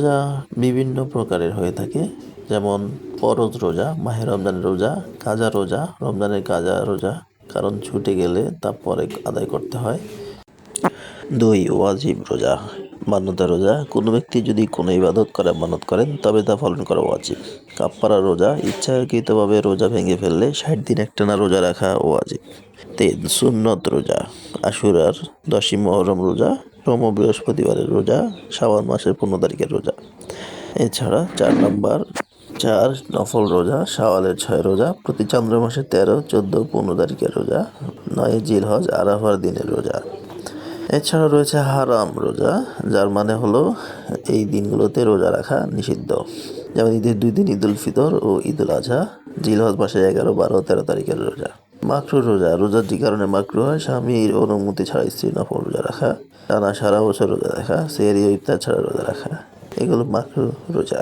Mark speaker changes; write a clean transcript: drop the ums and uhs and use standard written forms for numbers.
Speaker 1: রোজা বিভিন্ন প্রকারের হয়ে থাকে, যেমন ফরজ রোজা, মাহে রমজানের রোজা, কাজা রোজা, রমজানের কাজা রোজা, কারণ ছুটে গেলে তা পরে আদায় করতে হয়। 2. ওয়াজিব রোজা, মান্যতা রোজা, কোনো ব্যক্তি যদি কোনো ইবাদত করে মানত করেন তবে তা পালন করা ওয়াজিব। কাফফারা রোজা, ইচ্ছাকৃতভাবে রোজা ভেঙে ফেললে 60 দিন একটানা রোজা রাখা ওয়াজিব। 3. সুন্নত রোজা, আশুরার 10ই মুহররম রোজা, সোম ও বৃহস্পতিবারের রোজা, শাওয়াল মাসের 15 তারিখের রোজা। এছাড়া 4 নফল রোজা, শাওয়ালের 6 রোজা, প্রতি চন্দ্র মাসের 13, 14, 15 তারিখের রোজা, 9 জিলহজ আরাফার দিনের রোজা। এছাড়া রয়েছে হারাম রোজা, যার মানে হলো এই দিনগুলোতে রোজা রাখা নিষিদ্ধ, যেমন ঈদের 2 দিন, ঈদুল ফিতর ও ঈদুল আজহা, জিলহজ মাসের 11, 12, 13 তারিখের রোজা। মাকরু রোজা, রোজার যে কারণে মাকরু হয়, স্বামীর অনুমতি ছাড়া স্ত্রীর নফল রোজা রাখা, টানা সারা বছর রোজা রাখা, সেহরি ও ইফতার ছাড়া রোজা রাখা, এগুলো মাকরু রোজা।